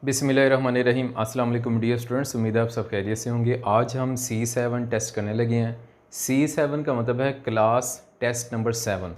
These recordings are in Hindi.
बिस्मिल्लाहिर्रहमानिर्रहीम। अस्सलाम वालेकुम डियर स्टूडेंट्स, उम्मीद है आप सब खैरियत से होंगे। आज हम C7 टेस्ट करने लगे हैं। C7 का मतलब है क्लास टेस्ट नंबर 7,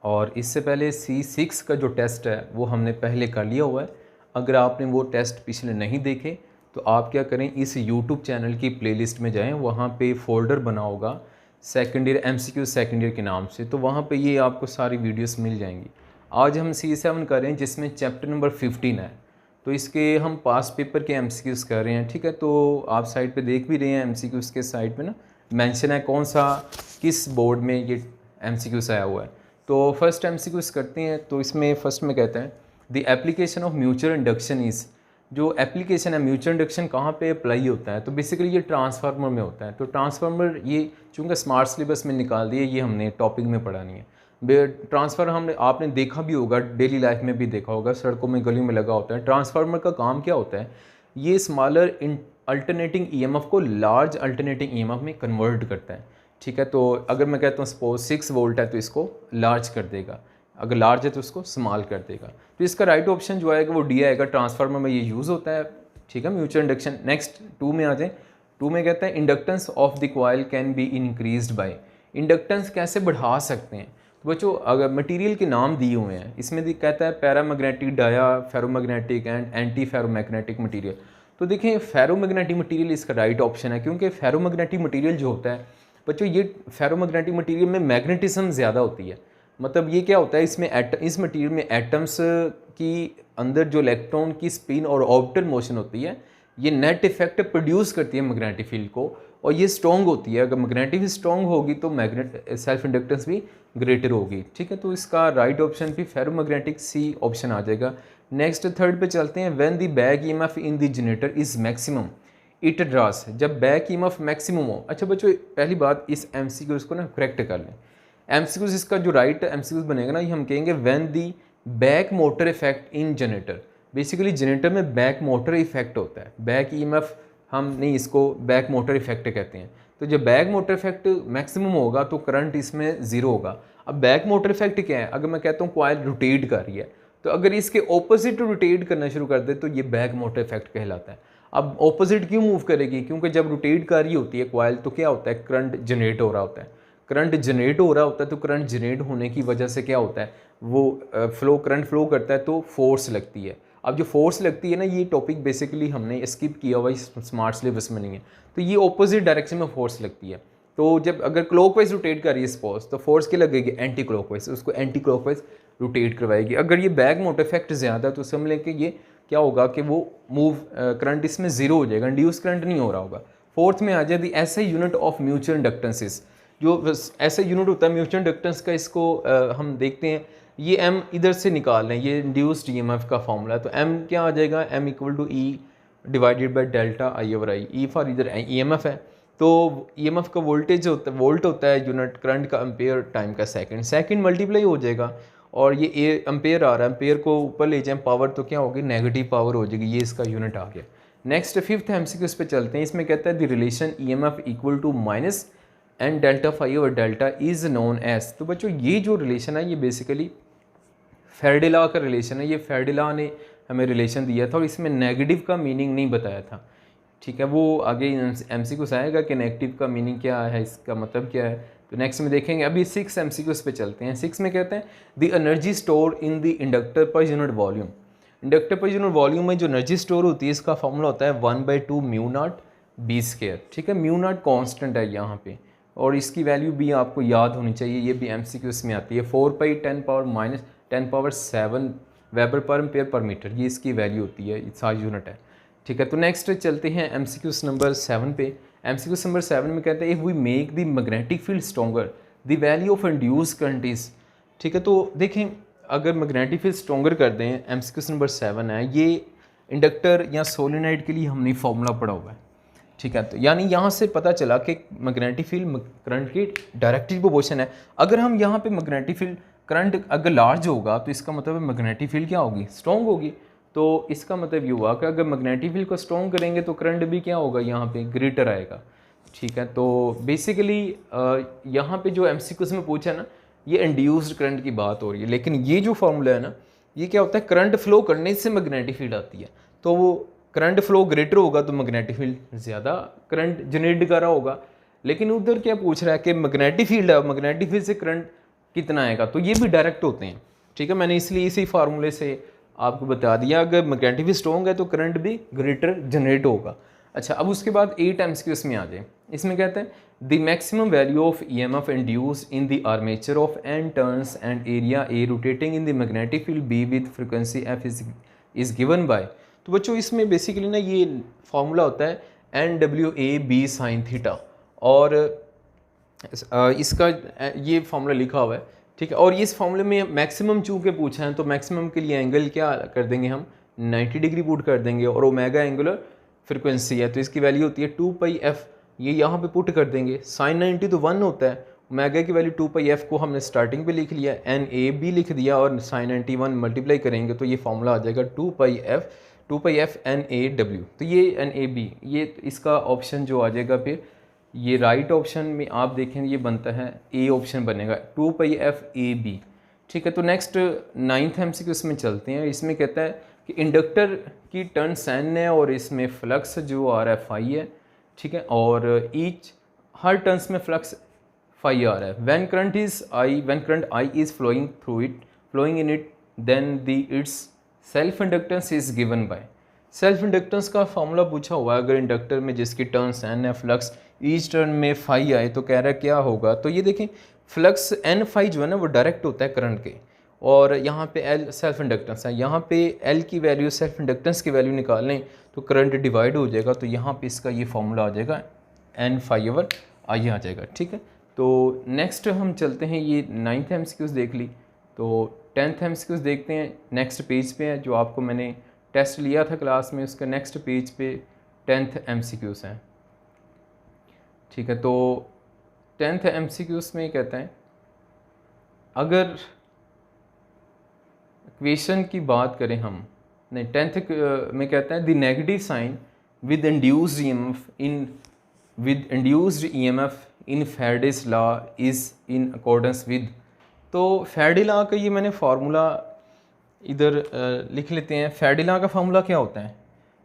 और इससे पहले C6 का जो टेस्ट है वो हमने पहले कर लिया हुआ है। अगर आपने वो टेस्ट पिछले नहीं देखे तो आप क्या करें, इस यूट्यूब चैनल की प्लेलिस्ट में जाएँ, वहाँ पे फ़ोल्डर बना होगा second year MCQ second year के नाम से, तो वहाँ पे ये आपको सारी वीडियोस मिल जाएंगी। आज हम C7 कर रहे हैं जिसमें चैप्टर नंबर 15 है, तो इसके हम पास पेपर के MCQs कर रहे हैं। ठीक है, तो आप साइड पे देख भी रहे हैं MCQs के साइड पे ना मेंशन है कौन सा किस बोर्ड में ये MCQs आया हुआ है। तो फर्स्ट MCQs करते हैं। तो इसमें फर्स्ट में कहते हैं the application of mutual induction is, जो एप्लीकेशन है म्यूचुअल इंडक्शन कहाँ पे अप्लाई होता है, तो बेसिकली ये ट्रांसफार्मर में होता है। तो ट्रांसफार्मर ये चूँकि स्मार्ट सिलेबस में निकाल दिए, ये हमने टॉपिक में पढ़ानी है। ट्रांसफार्मर हमने आपने देखा भी होगा, डेली लाइफ में भी देखा होगा, सड़कों में गलियों में लगा होता है। ट्रांसफार्मर का काम क्या होता है, ये स्मॉलर अल्टरनेटिंग EMF को लार्ज अल्टरनेटिंग EMF में कन्वर्ट करता है। ठीक है, तो अगर मैं कहता हूँ सपोज 6 वोल्ट है तो इसको लार्ज कर देगा, अगर लार्ज है तो उसको स्मॉल कर देगा। तो इसका राइट ऑप्शन जो आएगा वो डी आएगा। ट्रांसफार्मर में ये यूज़ होता है। ठीक है, म्यूचुअल इंडक्शन। नेक्स्ट 2 में आ जाए। 2 में कहता है inductance of the coil can be increased by, inductance कैसे बढ़ा सकते हैं। तो बच्चों अगर मटेरियल के नाम दिए हुए हैं, इसमें कहता है paramagnetic, dia ferromagnetic and anti ferromagnetic material. तो देखें फेरोमैग्नेटिक मटेरियल इसका राइट ऑप्शन है, क्योंकि फेरोमैग्नेटिक मटेरियल जो होता है बच्चों, ये फेरोमैग्नेटिक मटेरियल में मैग्नेटिज्म ज़्यादा होती है। मतलब ये क्या होता है, इसमें इस मटेरियल में एटम्स की अंदर जो इलेक्ट्रॉन की स्पिन और ऑर्बिटल मोशन होती है, ये नेट इफेक्ट प्रोड्यूस करती है मैग्नेटिक फील्ड को, और ये स्ट्रॉन्ग होती है। अगर मैग्नेटिक फील्ड स्ट्रॉन्ग होगी तो मैग्नेट सेल्फ इंडक्टेंस भी ग्रेटर होगी। ठीक है, तो इसका राइट ऑप्शन भी फेरोमैग्नेटिक C ऑप्शन आ जाएगा। नेक्स्ट थर्ड पे चलते हैं। When the back EMF in the generator is maximum it draws, जब बैक EMF मैक्सिमम हो। अच्छा बच्चों, पहली बात इस MCQ को ना करेक्ट कर लें। MCQ इसका जो राइट MCQ बनेगा ना, ये हम कहेंगे when the back motor effect in generator. Basically generator में बैक मोटर इफेक्ट होता है, बैक EMF हम नहीं, इसको बैक मोटर इफेक्ट कहते हैं। तो जब बैक मोटर इफेक्ट मैक्सिमम होगा तो करंट इसमें ज़ीरो होगा। अब बैक मोटर इफेक्ट क्या है, अगर मैं कहता हूँ कॉइल रोटेट कर रही है, तो अगर इसके ऑपोजिट रोटेट करना शुरू कर दे तो ये बैक मोटर इफेक्ट कहलाता है। अब ऑपोजिट क्यों मूव करेगी, क्योंकि जब रोटेट कर रही होती है कॉइल तो क्या होता है, करंट जनरेट हो रहा होता है। करंट जनरेट हो रहा होता है तो करंट जनरेट होने की वजह से क्या होता है, वो करंट फ्लो करता है तो फोर्स लगती है। अब जो फोर्स लगती है ना, ये टॉपिक बेसिकली हमने स्किप किया हुआ, स्मार्ट सिलेबस में नहीं है। तो ये ऑपोजिट डायरेक्शन में फोर्स लगती है। तो जब अगर क्लॉकवाइज रोटेट कर रही है स्पोज, तो फोर्स क्या लगेगी, एंटी क्लॉकवाइज, उसको एंटी क्लॉकवाइज रोटेट करवाएगी। अगर ये बैक मोटर इफेक्ट ज़्यादा तो समझ लें कि ये क्या होगा कि वो मूव करंट इसमें ज़ीरो हो जाएगा, इंड्यूस करंट नहीं हो रहा होगा। फोर्थ में आ जाए दी ऐसे यूनिट ऑफ म्यूचुअल इंडक्टेंसेस, जो ऐसा यूनिट होता है म्यूचुअल इंडक्टेंस का, इसको हम देखते हैं। ये M इधर से निकाल लें, ये इंड्यूस्ड EMF का फॉर्मूला है। तो M क्या आ जाएगा, M equal to E divided by delta I/I। E for इधर EMF है, तो EMF का वोल्टेज होता है, वोल्ट होता है यूनिट, करंट का एम्पेयर, टाइम का सेकंड, सेकंड मल्टीप्लाई हो जाएगा। और ये एम्पेयर आ रहा है, एम्पेयर को ऊपर ले जाएं पावर तो क्या होगी, नेगेटिव पावर हो जाएगी। ये इसका यूनिट आ गया। नेक्स्ट फिफ्थ MCQ पे चलते हैं। इसमें कहता है the relation EMF equal to minus and delta phi over delta is known as. तो बच्चों ये जो रिलेशन है ये बेसिकली फेराडे का रिलेशन है। ये फेराडे ने हमें रिलेशन दिया था और इसमें नेगेटिव का मीनिंग नहीं बताया था। ठीक है, वो आगे MCQ आएगा कि नेगेटिव का मीनिंग क्या है, इसका मतलब क्या है, तो नेक्स्ट में देखेंगे। अभी 6 MCQ पे चलते हैं। 6 में कहते हैं the energy store in the inductor per unit volume. Inductor per unit volume में जो एनर्जी स्टोर होती है, इसका फॉर्मूला होता है 1/2 म्यू नॉट B²। ठीक है, म्यू नॉट कॉन्स्टेंट है यहाँ पे, और इसकी वैल्यू भी आपको याद होनी चाहिए, ये भी MCQ में आती है। 4π10⁻⁻7 weber per ampere per metre, ये इसकी वैल्यू होती है, सारी यूनिट है। ठीक है, तो नेक्स्ट चलते हैं MCQ नंबर 7 पे। MCQ नंबर 7 में कहते हैं if we make the magnetic field stronger the value of induce current is. ठीक है, तो देखें अगर मैग्नेटिक फील्ड स्ट्रॉन्गर कर दें, MCQ नंबर 7 है, ये इंडक्टर या सोलेनोइड के लिए हमने फार्मूला पढ़ा हुआ है। ठीक है, तो यानी यहाँ से पता चला कि मैग्नेटिक फील्ड करंट की डायरेक्टली प्रोपोर्शन है। अगर हम यहाँ पे मैग्नेटिक फील्ड करंट अगर लार्ज होगा तो इसका मतलब मैग्नेटिक फील्ड क्या होगी, स्ट्रॉन्ग होगी। तो इसका मतलब ये हुआ कि अगर मैग्नेटिक फील्ड को स्ट्रॉन्ग करेंगे तो करंट भी क्या होगा, यहाँ पे ग्रेटर आएगा। ठीक है, तो बेसिकली यहाँ पे जो MCQ में पूछा है ना, ये इंड्यूस्ड करंट की बात हो रही है, लेकिन ये जो फार्मूला है ना, ये क्या होता है, करंट फ्लो करने से मैग्नेटिक फील्ड आती है। तो वो करंट फ्लो ग्रेटर होगा तो मैग्नेटिक फील्ड ज़्यादा करंट जनरेट कर रहा होगा। लेकिन उधर क्या पूछ रहा है कि मैग्नेटिक फील्ड है, मैग्नेटिक फील्ड से करंट कितना आएगा, तो ये भी डायरेक्ट होते हैं। ठीक है, मैंने इसलिए इसी फार्मूले से आपको बता दिया, अगर मैग्नेटिक फील्ड स्ट्रॉन्ग है तो करंट भी ग्रेटर जनरेट होगा। अच्छा, अब उसके बाद 8 MCQ में आ जाए। इसमें कहते हैं the maximum value of EMF induce in the armature of N turns and area A rotating in the magnetic field B with frequency F is given bye. तो बच्चों इसमें बेसिकली ना ये फार्मूला होता है NWA B sin थीटा, और इसका ये फार्मूला लिखा हुआ है। ठीक है, और इस फार्मूले में मैक्सिमम चूँकि पूछा है तो मैक्सिमम के लिए एंगल क्या कर देंगे हम 90 डिग्री पुट कर देंगे, और ओमेगा एंगुलर फ्रिक्वेंसी है तो इसकी वैल्यू होती है 2πf, ये यहाँ पे पुट कर देंगे। sin 90 तो 1 होता है, ओमेगा की वैल्यू 2πf को हमने स्टार्टिंग पे लिख लिया, NAB लिख दिया, और sin 91 मल्टीप्लाई करेंगे तो ये फार्मूला आ जाएगा 2πf NAW। तो ये NAB, ये इसका ऑप्शन जो आ जाएगा फिर ये राइट ऑप्शन में आप देखेंगे ये बनता है ए ऑप्शन बनेगा 2πf AB। ठीक है, तो नेक्स्ट 9th MCQ इसमें चलते हैं। इसमें कहता है कि इंडक्टर की टर्न्स n है और इसमें फ्लक्स जो आ रहा है फाई है। ठीक है, और ईच हर टर्न्स में फ्लक्स फाई आ रहा है। When current I is flowing in it then the its self inductance is given by. Self inductance का फॉर्मूला पूछा हुआ है, अगर इंडक्टर में जिसकी टर्न्स n है, फ्लक्स ईच टर्न में फाई आए तो कह रहा है क्या होगा। तो ये देखें फ्लक्स n फाई जो है ना वो डायरेक्ट होता है करंट के, और यहाँ पे L सेल्फ इंडक्टेंस है, यहाँ पे L की वैल्यू सेल्फ इंडक्टेंस की वैल्यू निकाल लें तो करंट डिवाइड हो जाएगा, तो यहाँ पे इसका ये फॉर्मूला आ जाएगा n फाई ओवर I आ जाएगा। ठीक है, तो नेक्स्ट हम चलते हैं, ये 9th MCQ देख ली, तो 10th MCQ देखते हैं। नेक्स्ट पेज पे है जो आपको मैंने टेस्ट लिया था क्लास में, उसका नेक्स्ट पेज पे 10th MCQ हैं। ठीक है, तो 10th MCQ में कहता है अगर इक्वेशन की बात करें हम, नहीं 10th में कहता है the negative sign with induced EMF in Faraday's law is in accordance with. तो फैराडे लॉ का ये मैंने फार्मूला इधर लिख लेते हैं। फैराडे लॉ का फार्मूला क्या होता है,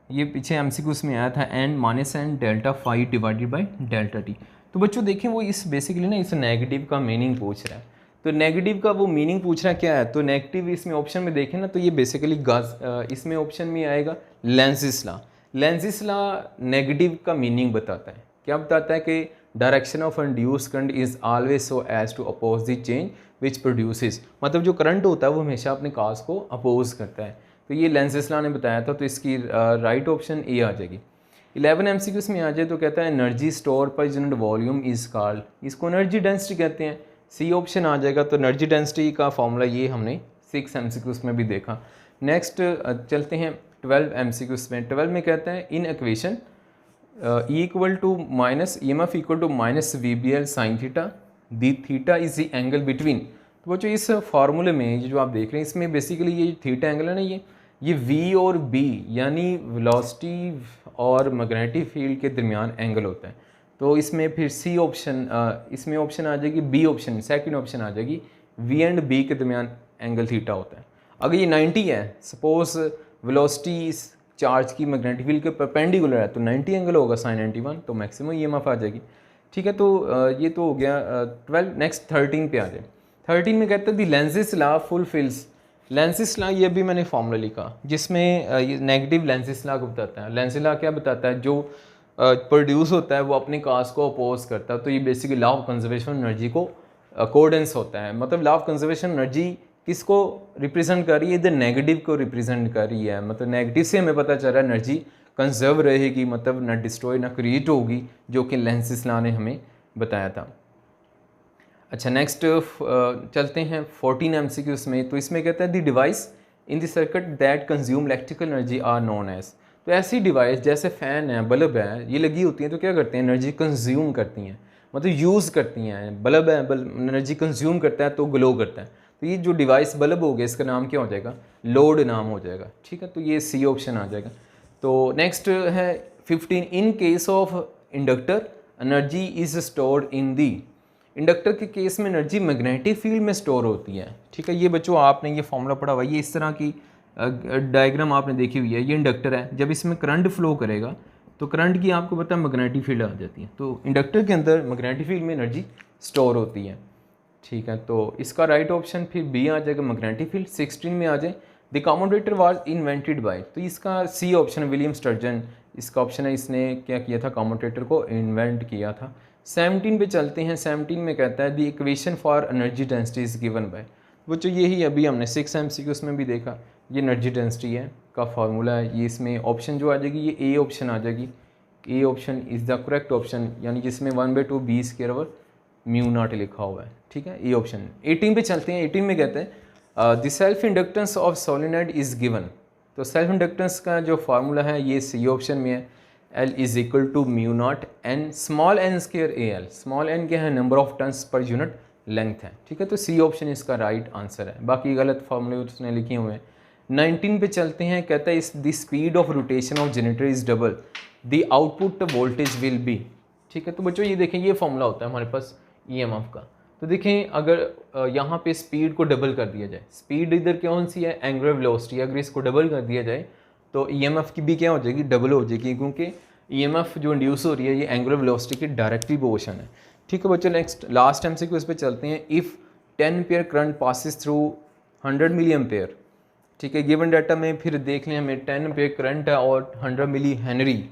ये पीछे MCQ में आया था n delta phi divided by delta T. तो बच्चों देखें वो इस बेसिकली ना इस नेगेटिव का मीनिंग पूछ रहा है, तो नेगेटिव का वो मीनिंग पूछ रहा है क्या है। तो नेगेटिव इसमें ऑप्शन में देखें ना तो ये बेसिकली इसमें ऑप्शन में आएगा Lenz's law. Lenz's law negative का मीनिंग बताता है, क्या बताता है कि direction of induce current is always so as to oppose the change which produces, मतलब जो करंट होता है वो हमेशा अपने काज को अपोज करता है। तो ये लेंजिस लॉ ने बताया था, तो इसकी राइट ऑप्शन ए आ जाएगी। 11 MCQ में आ जाए तो कहता है energy store per unit volume is called, इसको एनर्जी डेंसिटी कहते हैं। सी ऑप्शन आ जाएगा, तो एनर्जी डेंसिटी का फॉर्मूला ये हमने 6 MCQ में भी देखा। नेक्स्ट चलते हैं 12 MCQ में। 12 में कहता है in equation equal to minus EMF equal to minus VBL sine theta, the theta is the angle between. तो बच्चों इस फार्मूले में ये जो आप देख रहे हैं इसमें बेसिकली ये थीटा एंगल है ना, ये V और B यानी वेलोसिटी और मैग्नेटिक फील्ड के दरमियान एंगल होता है। तो इसमें फिर सी ऑप्शन इसमें ऑप्शन आ जाएगी, बी ऑप्शन सेकंड ऑप्शन आ जाएगी, V एंड B के दरमियान एंगल थीटा होता है। अगर ये 90 है, सपोज वेलोसिटी चार्ज की मैग्नेटिक फील्ड के परपेंडिकुलर है तो 90 एंगल होगा sin 91, तो मैक्सिमम EMF आ जाएगी। ठीक है, तो ये तो हो गया 12। नेक्स्ट 13 पे आ जाए। 13 में कहते हैं the Lenz's law fulfils. Lenz's law ये भी मैंने फॉर्मूला लिखा जिसमें ये नेगेटिव लेंजिस लॉ को बताता है। लेंजिस लॉ क्या बताता है, जो प्रोड्यूस होता है वो अपने काज को अपोज करता है। तो ये basically law of conservation energy को अकॉर्डेंस होता है, मतलब लॉ ऑफ कंजर्वेशन एनर्जी किसको रिप्रेजेंट कर रही है, इधर नेगेटिव को रिप्रेजेंट कर रही है। मतलब नेगेटिव से हमें पता चल रहा है एनर्जी कंजर्व रहेगी, मतलब ना डिस्ट्रॉय ना क्रिएट होगी, जो कि लेंजिस लॉ ने हमें बताया था। अच्छा, नेक्स्ट चलते हैं 14 MCQ में। तो इसमें कहता है the device in the circuit that consume electrical energy are known as. तो ऐसी डिवाइस जैसे फ़ैन है, बल्ब है, ये लगी होती हैं तो क्या करते हैं, एनर्जी कंज्यूम करती हैं, मतलब यूज़ करती हैं। बल्ब है, एनर्जी कंज्यूम करता है तो ग्लो करता है। तो ये जो डिवाइस बल्ब हो गया इसका नाम क्या हो जाएगा, लोड नाम हो जाएगा। ठीक है, तो ये सी ऑप्शन आ जाएगा। तो नेक्स्ट है 15 in case of inductor energy is stored in the. Inductor के केस में एनर्जी मैग्नेटिक फील्ड में स्टोर होती है। ठीक है, ये बच्चों आपने ये फॉर्मूला पढ़ा हुआ है, ये इस तरह की डायग्राम आपने देखी हुई है, ये इंडक्टर है, जब इसमें करंट फ्लो करेगा तो करंट की आपको पता है मैग्नेटिक फील्ड आ जाती है, तो इंडक्टर के अंदर मैग्नेटिक फील्ड में एनर्जी स्टोर होती है। ठीक है, तो इसका राइट ऑप्शन फिर बी आ जाएगा, मैग्नेटिक फील्ड। 16 में आ जाए, the commutator was invented by, तो इसका सी ऑप्शन विलियम स्टर्जन इसका ऑप्शन है, इसने क्या किया था, कम्यूटेटर को इन्वेंट किया था। 17 पे चलते हैं, 17 में कहता है the equation for energy density is given bye, वो जो यही अभी हमने 6 MCQ में भी देखा, ये एनर्जी डेंसिटी है का फार्मूला है, ये इसमें ऑप्शन जो आ जाएगी ये ए ऑप्शन आ जाएगी, A option is the correct option, यानी जिसमें 1/2 B² म्यू नॉट लिखा हुआ है। ठीक है, ए ऑप्शन। 18 पे चलते हैं, 18 में कहते हैं the self inductance of solenoid is given, तो सेल्फ इंडक्टेंस का जो फार्मूला है ये सी ऑप्शन में है, L is equal to mu naught n small n square AL, small n क्या है, नंबर ऑफ टर्न्स पर यूनिट लेंथ है। ठीक है, तो सी ऑप्शन इसका राइट आंसर है, बाकी गलत फार्मूले उसने लिखे हुए हैं। 19 पे चलते हैं, कहता है इस the speed of rotation of generator is double the output voltage will be. ठीक है, तो बच्चों ये देखें, ये फॉर्मूला होता है हमारे पास EMF का, तो देखें अगर यहाँ पे स्पीड को डबल कर दिया जाए, स्पीड इधर कौन सी है, एंगुलर वेलोसिटी, अगर इसको डबल कर दिया जाए तो EMF की भी क्या हो जाएगी, डबल हो जाएगी, क्योंकि EMF जो इंड्यूस हो रही है ये एंगुलर वेलोसिटी की डायरेक्टली प्रोपोर्शन है। ठीक है बच्चों, नेक्स्ट लास्ट MCQ इस पे चलते हैं। If 10 ampere current passes through 100 milli ampere, ठीक है, गिवन डाटा में फिर देख लें हमें 10 एम्पीयर करंट है और 100 मिली हेनरी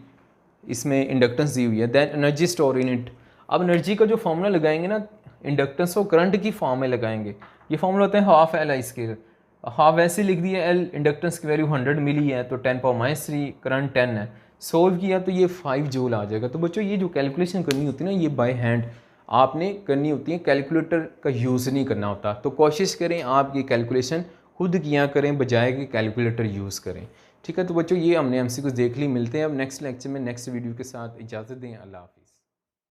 इसमें इंडक्टेंस दी हुई है, then energy store in it. अब एनर्जी का जो फॉर्मूला लगाएंगे ना, इंडक्टेंस को करंट की फॉर्म में लगाएंगे, ये फॉर्मूला होता है हाफ LI स्केयर, हाफ ऐसे लिख दिया, L इंडक्टेंस की वैल्यू 100 मिली है तो 10⁻³ करंट 10 है, सोल्व किया तो ये 5 जूल आ जाएगा। तो बच्चों ये जो कैलकुलेशन करनी होती है ना, ये बाय हैंड आपने करनी होती है, कैलकुलेटर का यूज़ नहीं करना होता, तो कोशिश करें आप ये कैलकुलेशन खुद किया करें बजाय कि कैलकुलेटर यूज़ करें। ठीक है, तो बच्चों ये हमने MCQ देख ली, मिलते हैं अब नेक्स्ट लेक्चर में नेक्स्ट वीडियो के साथ, इजाज़त दें, अल्लाह हाफ़िज़।